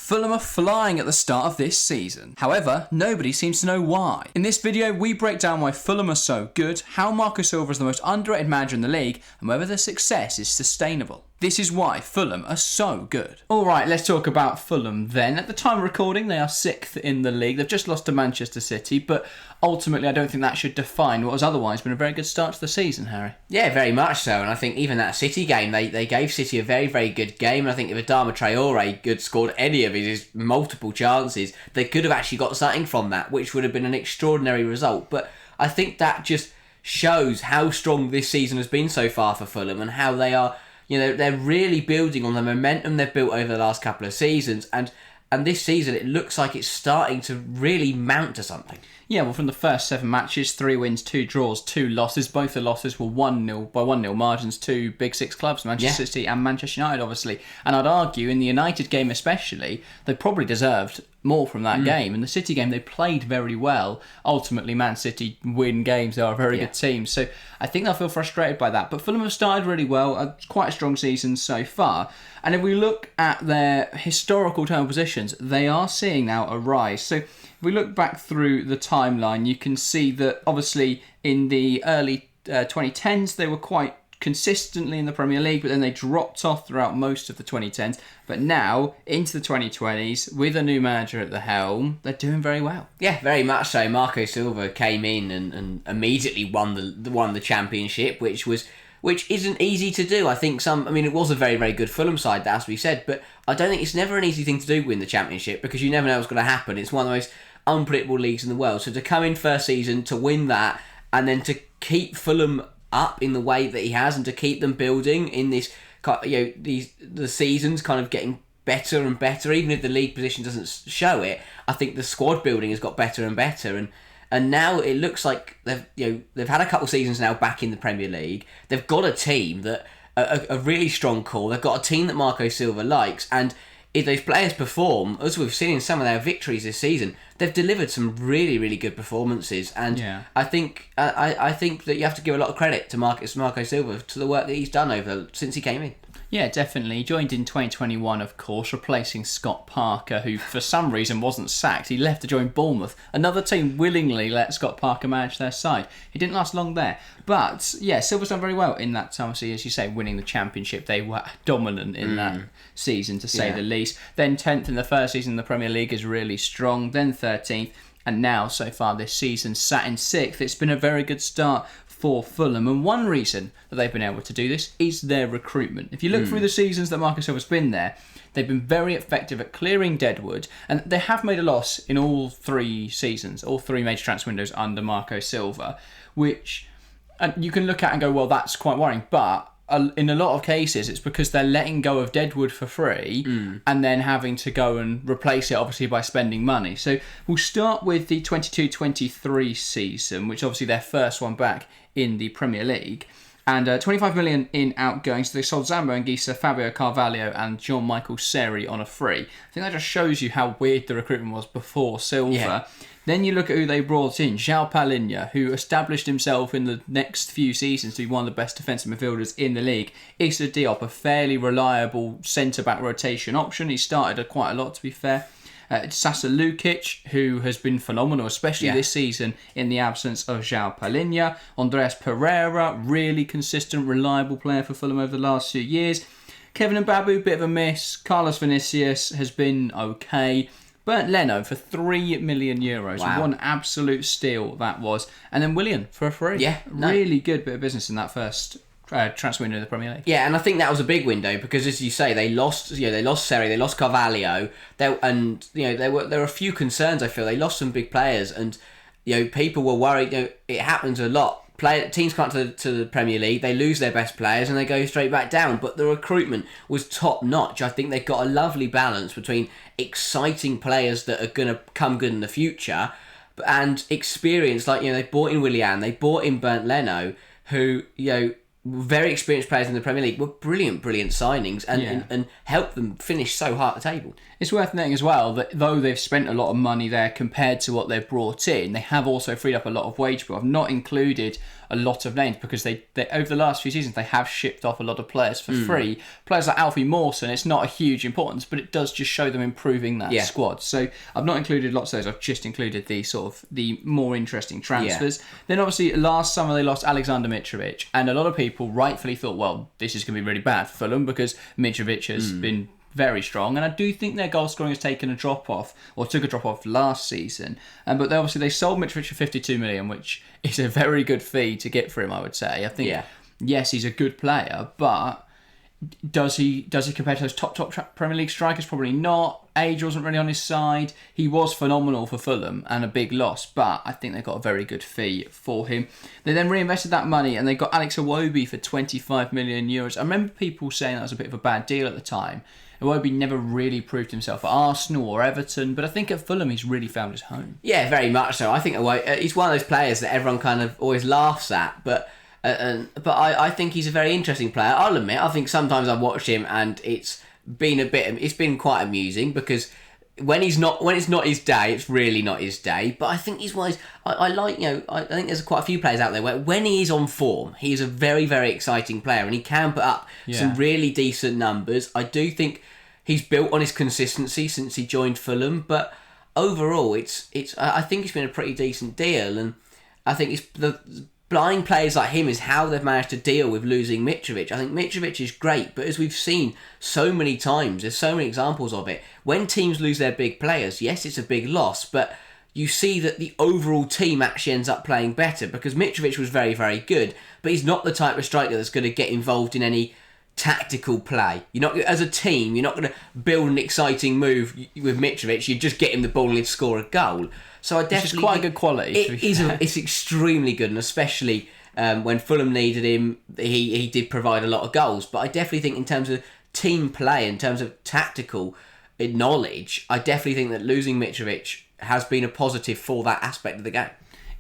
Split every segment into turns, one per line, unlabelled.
Fulham are flying at the start of this season. However, nobody seems to know why. In this video, we break down why Fulham are so good, how Marco Silva is the most underrated manager in the league, and whether their success is sustainable. This is why Fulham are so good. Alright, let's talk about Fulham then. At the time of recording, they are 6th in the league. They've just lost to Manchester City, but ultimately I don't think that should define what has otherwise been a very good start to the season, Harry.
Yeah, very much so. And I think even that City game, they gave City a very, very good game. And I think if Adama Traore had scored any of his multiple chances, they could have actually got something from that, which would have been an extraordinary result. But I think that just shows how strong this season has been so far for Fulham and how they are, they're really building on the momentum they've built over the last couple of seasons. And this season, it looks like it's starting to really mount to something.
Yeah, well, from the first 7 matches, 3 wins, 2 draws, 2 losses. Both the losses were 1-0 by 1-0 margins to big 6 clubs, Manchester City and Manchester United, obviously. And I'd argue, in the United game especially, they probably deserved more from that game. In the City game, they played very well. Ultimately, Man City win games. They are a very good team. So I think they'll feel frustrated by that. But Fulham have started really well. Quite a strong season so far. And if we look at their historical table positions, they are seeing now a rise. So if we look back through the timeline, you can see that obviously in the early 2010s, they were quite consistently in the Premier League, but then they dropped off throughout most of the 2010s. But now, into the 2020s, with a new manager at the helm, they're doing very well.
Yeah, very much so. Marco Silva came in and immediately won the championship, which isn't easy to do. I think it was a very, very good Fulham side, that has to be said, but I don't think it's never an easy thing to do, win the championship, because you never know what's going to happen. It's one of the most unpredictable leagues in the world. So to come in first season, to win that, and then to keep Fulham up in the way that he has, and to keep them building in this, the seasons kind of getting better and better, even if the league position doesn't show it. I think the squad building has got better and better, and now it looks like they've had a couple of seasons now back in the Premier League. They've got a team that a really strong core. They've got a team that Marco Silva likes, and if those players perform, as we've seen in some of their victories this season, they've delivered some really, really good performances. And I think that you have to give a lot of credit to Marco Silva, to the work that he's done since he came in.
Yeah, definitely. He joined in 2021, of course, replacing Scott Parker, who for some reason wasn't sacked. He left to join Bournemouth. Another team willingly let Scott Parker manage their side. He didn't last long there. But, yeah, Silva's done very well in that time. Obviously, as you say, winning the championship. They were dominant in that season, to say the least. Then 10th in the first season in the Premier League is really strong. Then 13th. And now, so far this season, sat in 6th. It's been a very good start for Fulham, and one reason that they've been able to do this is their recruitment. If you look through the seasons that Marco Silva's been there, they've been very effective at clearing deadwood, and they have made a loss in all 3 seasons, all 3 major transfer windows under Marco Silva, which you can look at and go, well, that's quite worrying, but in a lot of cases, it's because they're letting go of deadwood for free and then having to go and replace it, obviously, by spending money. So we'll start with the 22-23 season, which obviously their first one back in the Premier League. And 25 million in outgoings. So they sold Zambo Anguissa, Fabio Carvalho and Jean-Michel Seri on a free. I think that just shows you how weird the recruitment was before Silva. Yeah. Then you look at who they brought in. João Palhinha, who established himself in the next few seasons to be one of the best defensive midfielders in the league. Issa Diop, a fairly reliable centre-back rotation option. He started quite a lot, to be fair. Sasa Lukic, who has been phenomenal, especially this season in the absence of João Palhinha. Andreas Pereira, really consistent, reliable player for Fulham over the last few years. Kevin Mbabu, bit of a miss. Carlos Vinicius has been okay. Bernd Leno for €3 million.
Wow.
One absolute steal that was. And then Willian for a free.
Yeah,
really good bit of business in that first transfer window of the Premier League.
Yeah, and I think that was a big window because, as you say, they lost Seri, they lost Carvalho, there were a few concerns. I feel they lost some big players, and people were worried. It happens a lot. Teams come to the Premier League, they lose their best players and they go straight back down. But the recruitment was top notch. I think they've got a lovely balance between exciting players that are going to come good in the future and experience. Like they bought in Willian, they bought in Bernd Leno, who very experienced players in the Premier League were brilliant signings and helped them finish so high at the table.
It's worth noting as well that though they've spent a lot of money there compared to what they've brought in, they have also freed up a lot of wage bill. I've not included a lot of names because they over the last few seasons they have shipped off a lot of players for free. Players like Alfie Mawson, it's not a huge importance, but it does just show them improving that squad. So I've not included lots of those. I've just included the sort of the more interesting transfers. Then obviously last summer they lost Alexander Mitrovic, and a lot of people rightfully thought, well, this is going to be really bad for Fulham because Mitrovic has been very strong, and I do think their goal scoring has taken a drop off, or took a drop off last season. But they sold Mitrovic for 52 million, which is a very good fee to get for him, I would say. I think yes, he's a good player, but does he compare to those top Premier League strikers? Probably not. Age wasn't really on his side. He was phenomenal for Fulham and a big loss, but I think they got a very good fee for him. They then reinvested that money and they got Alex Iwobi for 25 million euros. I remember people saying that was a bit of a bad deal at the time. Iwobi never really proved himself at Arsenal or Everton, but I think at Fulham he's really found his home.
Yeah, very much so. I think he's one of those players that everyone kind of always laughs at, but I think he's a very interesting player. I'll admit, I think sometimes I've watched him and it's been quite amusing because when it's not his day, it's really not his day. But I think he's wise. I think there's quite a few players out there where when he is on form, he is a very, very exciting player and he can put up some really decent numbers. I do think he's built on his consistency since he joined Fulham, but overall, I think it's been a pretty decent deal, and I think it's the blind players like him is how they've managed to deal with losing Mitrovic. I think Mitrovic is great, but as we've seen so many times, there's so many examples of it. When teams lose their big players, yes, it's a big loss, but you see that the overall team actually ends up playing better because Mitrovic was very, very good, but he's not the type of striker that's going to get involved in any tactical play. You're not, as a team, you're not going to build an exciting move with Mitrovic. You just get him the ball and he'd score a goal. So I definitely,
which is quite a good quality.
It's extremely good, and especially when Fulham needed him, he did provide a lot of goals. But I definitely think in terms of team play, in terms of tactical knowledge, I definitely think that losing Mitrovic has been a positive for that aspect of the game.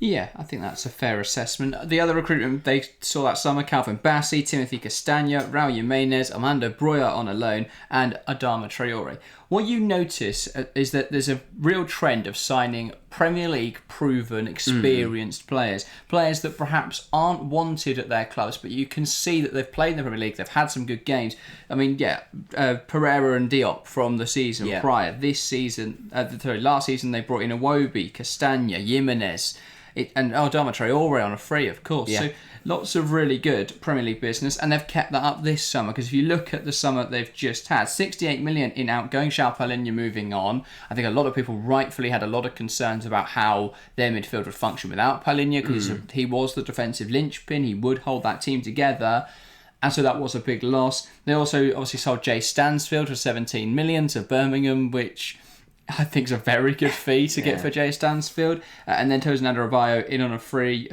Yeah, I think that's a fair assessment. The other recruitment they saw that summer, Calvin Bassey, Timothy Castagna, Raul Jimenez, Armando Broja on a loan, and Adama Traore. What you notice is that there's a real trend of signing Premier League proven, experienced players that perhaps aren't wanted at their clubs, but you can see that they've played in the Premier League, they've had some good games. I mean, Pereira and Diop from the season prior. Last season they brought in Iwobi, Castagna, Jimenez, and Adama Traore on a free, of course. Yeah. So lots of really good Premier League business, and they've kept that up this summer, because if you look at the summer they've just had, 68 million in outgoing, João Palhinha moving on. I think a lot of people rightfully had a lot of concerns about how their midfield would function without Palhinha, because he was the defensive linchpin, he would hold that team together. And so that was a big loss. They also obviously sold Jay Stansfield for 17 million to Birmingham, which I think is a very good fee to get for Jay Stansfield. And then Tosin Adarabioyo in on a free,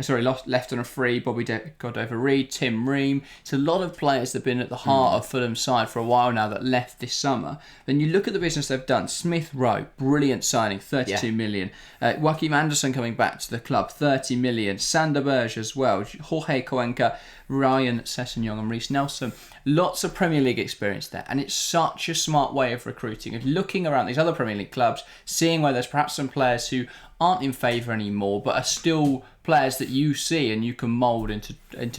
left on a free, Bobby Cordova-Reid, Tim Ream. It's a lot of players that have been at the heart of Fulham's side for a while now that left this summer. Then you look at the business they've done. Smith Rowe, brilliant signing, 32 million. Joachim Anderson coming back to the club, 30 million. Sander Berge as well. Jorge Cuenca, Ryan Sessegnon and Reece Nelson. Lots of Premier League experience there, and it's such a smart way of recruiting, of looking around these other Premier League clubs, seeing where there's perhaps some players who aren't in favour anymore, but are still players that you see and you can mould into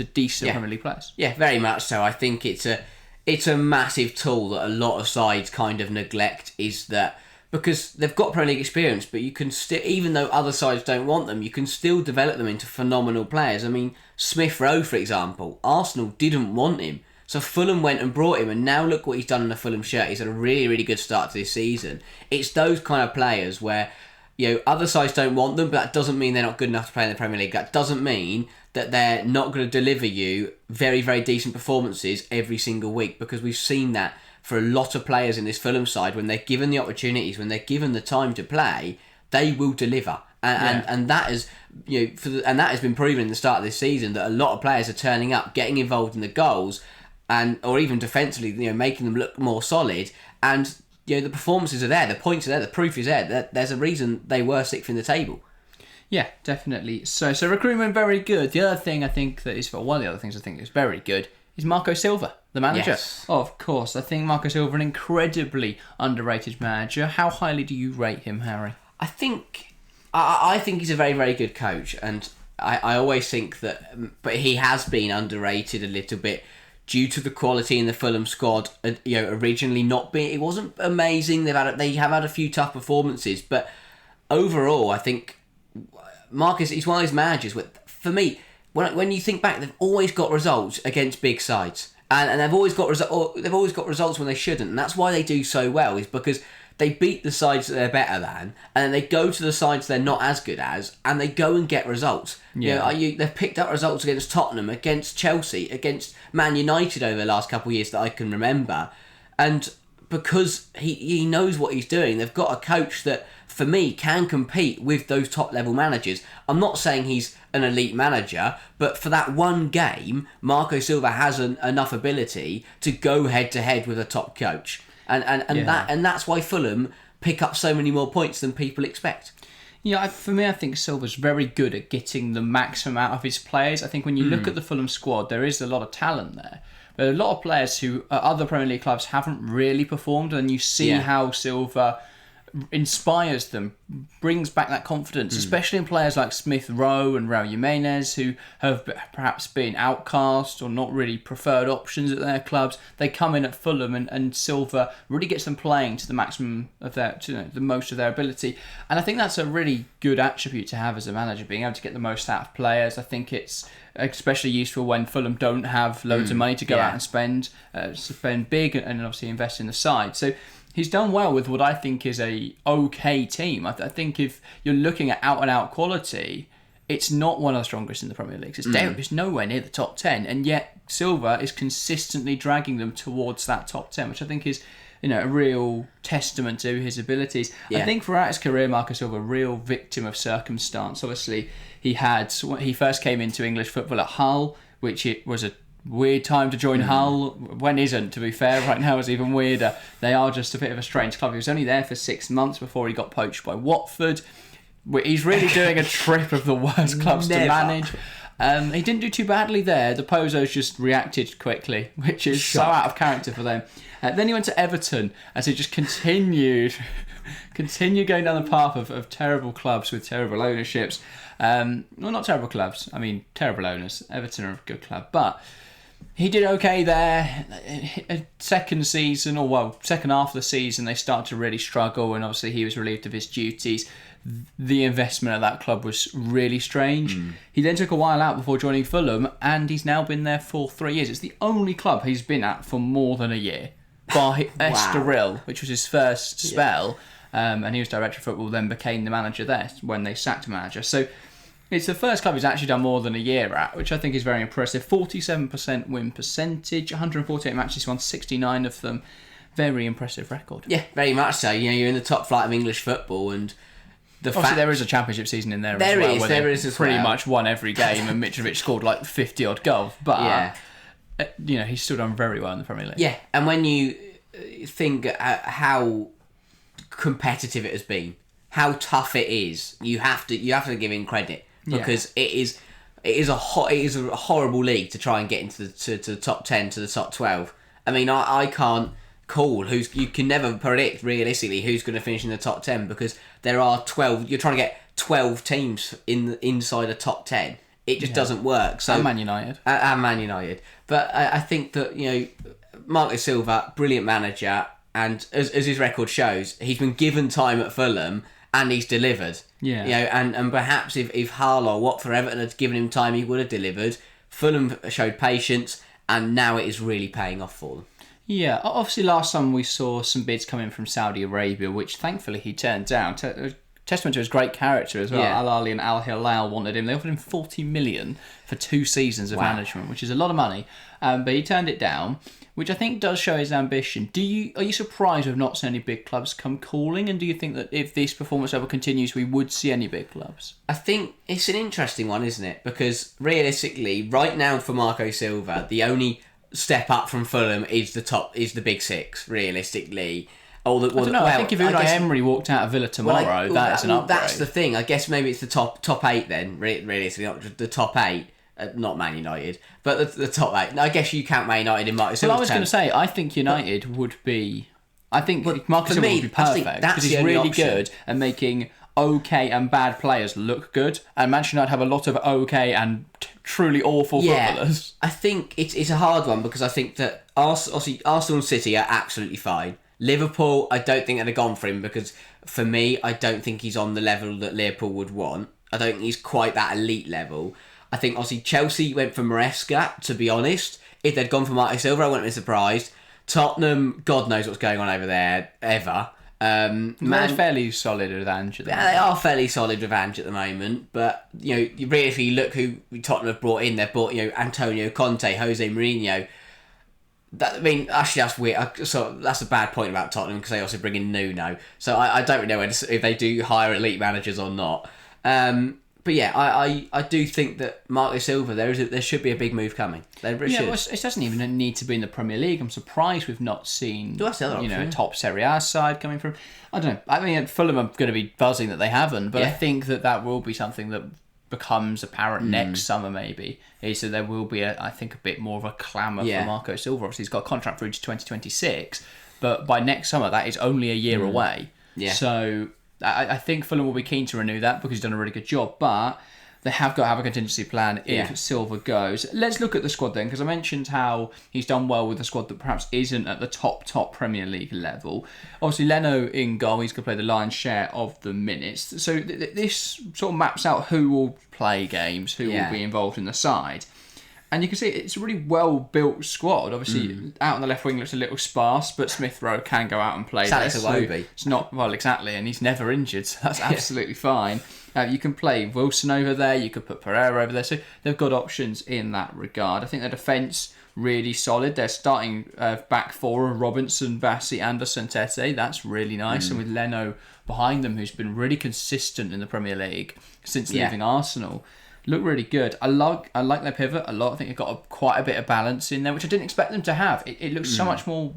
decent Premier League players. Yeah,
very much so. I think it's a massive tool that a lot of sides kind of neglect, is that because they've got Premier League experience, but you can still, even though other sides don't want them, you can still develop them into phenomenal players. I mean, Smith Rowe, for example, Arsenal didn't want him. So Fulham went and brought him, and now look what he's done in the Fulham shirt. He's had a really, really good start to this season. It's those kind of players where, other sides don't want them, but that doesn't mean they're not good enough to play in the Premier League. That doesn't mean that they're not going to deliver you very, very decent performances every single week, because we've seen that for a lot of players in this Fulham side. When they're given the opportunities, when they're given the time to play, they will deliver. And that is, and that has been proven in the start of this season, that a lot of players are turning up, getting involved in the goals, or even defensively, making them look more solid. And the performances are there, the points are there, the proof is there. There's a reason they were sixth in the table.
Yeah, definitely. So recruitment very good. The other thing I think that is, well, one of the other things I think is very good is Marco Silva, the manager.
Yes.
Of course, I think Marco Silva, an incredibly underrated manager. How highly do you rate him, Harry?
I think he's a very, very good coach, and I always think that, but he has been underrated a little bit due to the quality in the Fulham squad. Originally not being, it wasn't amazing. They have had a few tough performances, but overall, I think Marcus, he's one of those managers. For me, when you think back, they've always got results against big sides, and they've always got results when they shouldn't, and that's why they do so well. Is because they beat the sides that they're better than, and then they go to the sides they're not as good as, and they go and get results.
Yeah.
They've picked up results against Tottenham, against Chelsea, against Man United over the last couple of years that I can remember, and because he knows what he's doing, they've got a coach that, for me, can compete with those top level managers. I'm not saying he's an elite manager, but for that one game, Marco Silva has enough ability to go head to head with a top coach, and that's why Fulham pick up so many more points than people expect.
Yeah, for me, I think Silva's very good at getting the maximum out of his players. I think when you look at the Fulham squad, there is a lot of talent there. But a lot of players who at other Premier League clubs haven't really performed, and you see how Silva inspires them, brings back that confidence, especially in players like Smith Rowe and Raul Jimenez, who have perhaps been outcast or not really preferred options at their clubs. They come in at Fulham, and Silva really gets them playing to the maximum of the most of their ability. And I think that's a really good attribute to have as a manager, being able to get the most out of players. I think it's especially useful when Fulham don't have loads of money to go out and spend big and obviously invest in the side. So he's done well with what I think is a okay team. I think if you're looking at out-and-out quality, it's not one of the strongest in the Premier League. It's nowhere near the top 10, and yet Silva is consistently dragging them towards that top 10, which I think is a real testament to his abilities. Yeah. I think throughout his career, Marco Silva, a real victim of circumstance. Obviously, he first came into English football at Hull, which it was a weird time to join Hull. When isn't, to be fair? Right now is even weirder. They are just a bit of a strange club. He was only there for 6 months before he got poached by Watford. He's really doing a trip of the worst clubs to manage. He didn't do too badly there. The Pozos just reacted quickly, which is so out of character for them. Then he went to Everton as he just continued going down the path of terrible clubs with terrible ownerships. Well, not terrible clubs. I mean, terrible owners. Everton are a good club, but he did okay there. Second half of the season, they started to really struggle, and obviously he was relieved of his duties. The investment at that club was really strange. He then took a while out before joining Fulham, and he's now been there for 3 years. It's the only club he's been at for more than a year, by Estoril, which was his first spell, and he was director of football, then became the manager there when they sacked manager. So it's the first club he's actually done more than a year at, which I think is very impressive. 47% win percentage, 148 matches, he's won 69 of them. Very impressive record.
Yeah, very much so. You're in the top flight of English football, and
obviously there is a championship season in there as well. There is pretty much won every game, and Mitrovic scored like 50 odd goals. But he's still done very well in the Premier League. Yeah,
and when you think how competitive it has been, how tough it is, you have to give him credit, because it is a horrible league to try and get into the top 10 to the top 12. I mean, I can't call you can never predict realistically who's going to finish in the top 10, because there are 12. You're trying to get 12 teams inside a top 10. It just doesn't work. So
and Man United.
But I think that Marco Silva, brilliant manager, and as his record shows, he's been given time at Fulham and he's delivered.
Yeah.
And perhaps if Hull or Watford, Everton had given him time, he would have delivered. Fulham showed patience, and now it is really paying off for them.
Yeah, obviously last summer we saw some bids come in from Saudi Arabia, which thankfully he turned down. Testament to his great character as well.
Yeah.
Al Ahly and Al Hilal wanted him. They offered him 40 million for 2 seasons of management, which is a lot of money. But he turned it down, which I think does show his ambition. Are you surprised we've not seen any big clubs come calling? And do you think that if this performance level continues, we would see any big clubs?
I think it's an interesting one, isn't it? Because realistically, right now for Marco Silva, the only step up from Fulham is the big six, realistically. Or
I don't know. I think if Unai Emery walked out of Villa tomorrow, that is an upgrade.
That's the thing. I guess maybe it's the top 8 then. Realistically, not the top 8. Not Man United, but the top 8. I guess you count Man United in Marcus Silva's
Well, I was going to say, I think United would be... I think Marcus Silva would be perfect because he's really good at making okay and bad players look good, and Manchester United have a lot of okay and truly awful footballers.
I think it's a hard one because I think that Arsenal and City are absolutely fine. Liverpool, I don't think they'd have gone for him because, for me, I don't think he's on the level that Liverpool would want. I don't think he's quite that elite level. I think, obviously, Chelsea went for Maresca, to be honest. If they'd gone for Marcus Silva, I wouldn't be surprised. Tottenham, God knows what's going on over there, ever.
They're fairly solid with Ange at the moment.
They are fairly solid with Ange at the moment, but you really look who Tottenham have brought in. They've brought Antonio Conte, Jose Mourinho. Actually, that's weird. So that's a bad point about Tottenham because they also bring in Nuno. So I don't really know if they do hire elite managers or not. But yeah, I do think that Marcus Silva, there should be a big move coming. There should.
Well, it doesn't even need to be in the Premier League. I'm surprised we've not seen top Serie A side coming from. I don't know. I mean, Fulham are going to be buzzing that they haven't, but I think that will be something that becomes apparent next summer. Maybe so there will be I think a bit more of a clamour for Marco Silva. Obviously, he's got a contract through to 2026, but by next summer that is only a year away. Yeah. So I think Fulham will be keen to renew that because he's done a really good job, but they have got to have a contingency plan if Silva goes. Let's look at the squad then, because I mentioned how he's done well with a squad that perhaps isn't at the top Premier League level. Obviously, Leno in goal, he's going to play the lion's share of the minutes. So this sort of maps out who will play games, who will be involved in the side. And you can see it's a really well-built squad. Obviously, out on the left wing looks a little sparse, but Smith Rowe can go out and play there. So it's not, well, exactly, and he's never injured, so that's absolutely fine. You can play Wilson over there, you could put Pereira over there, so they've got options in that regard. I think their defence really solid. They're starting back four of Robinson, Bassi, Anderson, Tete. That's really nice, and with Leno behind them, who's been really consistent in the Premier League since leaving Arsenal. Look really good. I like their pivot a lot. I think they've got quite a bit of balance in there, which I didn't expect them to have. It looks so much more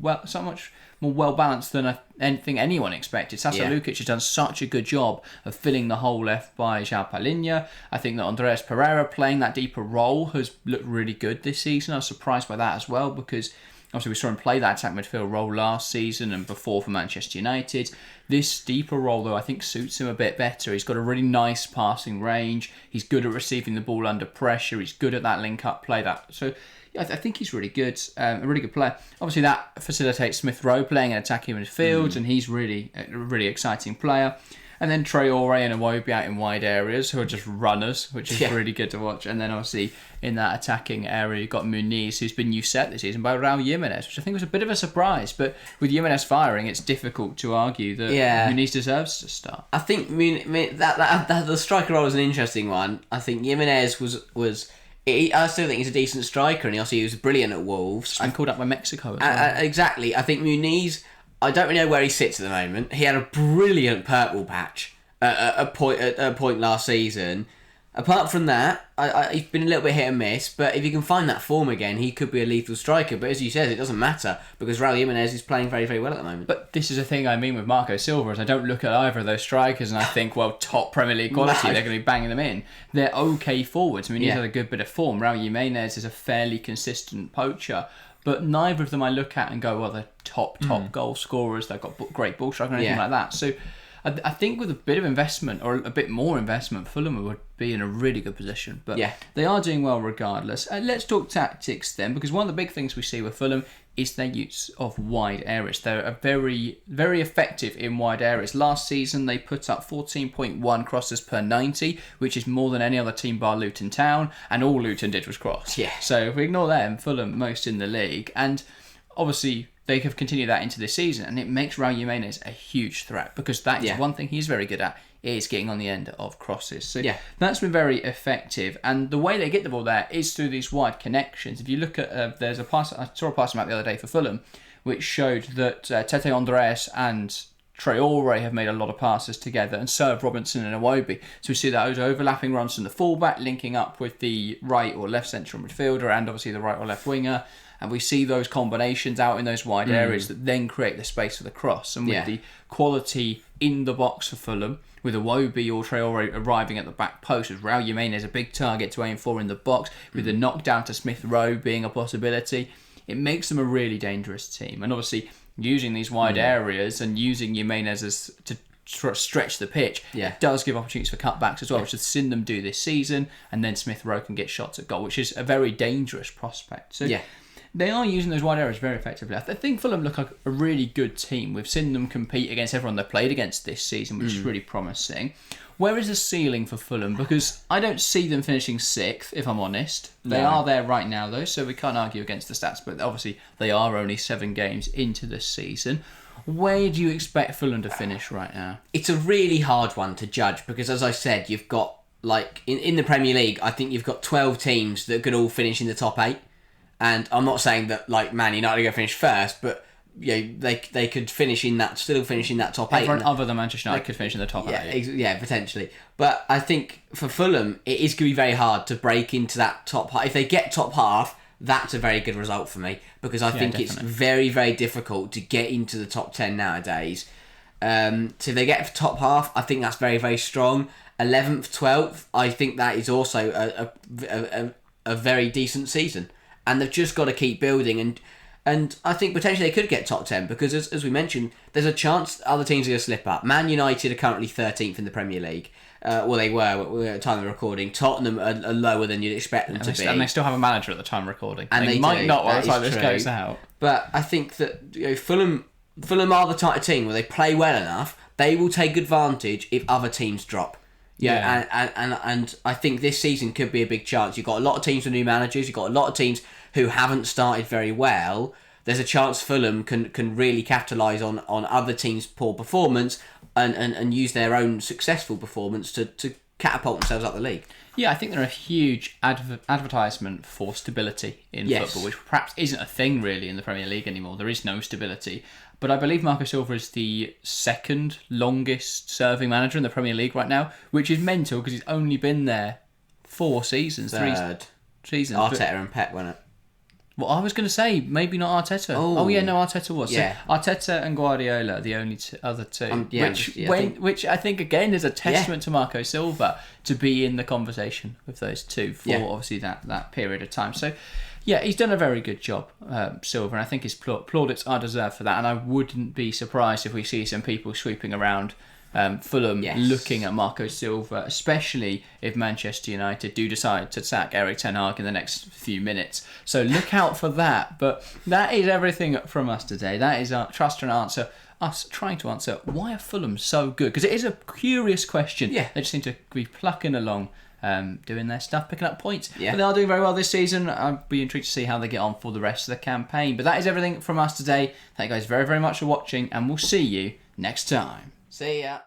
well balanced than anything anyone expected. Sasa Lukic has done such a good job of filling the hole left by João Palhinha. I think that Andreas Pereira playing that deeper role has looked really good this season. I was surprised by that as well because obviously we saw him play that attack midfield role last season and before for Manchester United. This deeper role, though, I think suits him a bit better. He's got a really nice passing range. He's good at receiving the ball under pressure. He's good at that link-up play. So I think he's really good, a really good player. Obviously, that facilitates Smith Rowe playing an attacking midfield, and he's really a really exciting player. And then Traore and Iwobi out in wide areas who are just runners, which is really good to watch. And then obviously in that attacking area, you've got Muniz, who's been set this season by Raul Jimenez, which I think was a bit of a surprise. But with Jimenez firing, it's difficult to argue that Muniz deserves to start.
I think that the striker role is an interesting one. I think Jimenez was I still think he's a decent striker, and he was brilliant at Wolves.
He's been called up by Mexico as well.
Exactly. I think Muniz, I don't really know where he sits at the moment. He had a brilliant purple patch at a point last season. Apart from that, he's been a little bit hit and miss, but if he can find that form again, he could be a lethal striker. But as you said, it doesn't matter because Raul Jimenez is playing very, very well at the moment.
But this is the thing I mean with Marco Silva, is I don't look at either of those strikers and I think, well, top Premier League quality, they're going to be banging them in. They're okay forwards. I mean, he's had a good bit of form. Raul Jimenez is a fairly consistent poacher. But neither of them I look at and go, well, they're top goal scorers. They've got great ball striking or anything like that. So I think with a bit of investment or a bit more investment, Fulham would be in a really good position. But they are doing well regardless. Let's talk tactics then, because one of the big things we see with Fulham is their use of wide areas. They're very, very effective in wide areas. Last season, they put up 14.1 crosses per 90, which is more than any other team bar Luton Town, and all Luton did was cross. Yeah. So if we ignore them, Fulham most in the league. And obviously, they have continued that into this season, and it makes Raul Jimenez a huge threat, because that is one thing he's very good at, is getting on the end of crosses. So that's been very effective, and the way they get the ball there is through these wide connections. If you look at, there's a pass, I saw a passing map the other day for Fulham, which showed that Tete Andreas and Traore have made a lot of passes together, and so have Robinson and Iwobi. So we see those overlapping runs from the fullback, linking up with the right or left central midfielder, and obviously the right or left winger. and we see those combinations out in those wide areas that then create the space for the cross. And with the quality in the box for Fulham, with Iwobi or Traore arriving at the back post, with Raul Jimenez a big target to aim for in the box, with the knockdown to Smith Rowe being a possibility, it makes them a really dangerous team. And obviously, using these wide areas and using Jimenez to stretch the pitch, it does give opportunities for cutbacks as well, which has seen them do this season. And then Smith Rowe can get shots at goal, which is a very dangerous prospect. So they are using those wide areas very effectively. I think Fulham look like a really good team. We've seen them compete against everyone they've played against this season, which is really promising. Where is the ceiling for Fulham? Because I don't see them finishing 6th, if I'm honest. They are there right now, though, so we can't argue against the stats. But obviously, they are only 7 games into the season. Where do you expect Fulham to finish right now?
It's a really hard one to judge because, as I said, you've got, like, in the Premier League, I think you've got 12 teams that could all finish in the top 8. And I'm not saying that, like, Man United are going to finish first, but they could finish in that, still finish in that top 8.
Everyone other than Manchester United could finish in the top 8.
Potentially. But I think for Fulham, it is going to be very hard to break into that top half. If they get top half, that's a very good result for me because I think it's very, very difficult to get into the top 10 nowadays. So if they get top half, I think that's very, very strong. 11th, 12th, I think that is also a very decent season. And they've just got to keep building. And I think potentially they could get top 10 because, as we mentioned, there's a chance other teams are going to slip up. Man United are currently 13th in the Premier League. Well, they were at the time of recording. Tottenham are lower than you'd expect them to be.
And they still have a manager at the time of recording.
And
they might not by the time this goes out.
But I think that Fulham are the type of team where they play well enough, they will take advantage if other teams drop. And I think this season could be a big chance. You've got a lot of teams with new managers. You've got a lot of teams who haven't started very well. There's a chance Fulham can really capitalise on other teams' poor performance and use their own successful performance to catapult themselves up the league.
Yeah, I think they're a huge advertisement for stability in football, which perhaps isn't a thing really in the Premier League anymore. There is no stability. But I believe Marco Silva is the 2nd longest serving manager in the Premier League right now, which is mental because he's only been there 4 seasons. 3 seasons.
Arteta and Pep, wasn't it?
Well, I was going to say, maybe not Arteta. Oh yeah, no, Arteta was.
Yeah.
So Arteta and Guardiola are the only other two.
I
which I think, again, is a testament to Marco Silva to be in the conversation with those two for obviously that period of time. So, yeah, he's done a very good job, Silva, and I think his plaudits are deserved for that. And I wouldn't be surprised if we see some people sweeping around Fulham looking at Marco Silva, especially if Manchester United do decide to sack Erik ten Hag in the next few minutes. So look out for that. But that is everything from us today. That is our trust and answer. Us trying to answer why are Fulham so good? Because it is a curious question.
Yeah.
They just seem to be plucking along, doing their stuff, picking up points.
Yeah.
But they are doing very well this season. I'll be intrigued to see how they get on for the rest of the campaign. But that is everything from us today. Thank you guys very, very much for watching, and we'll see you next time.
See ya.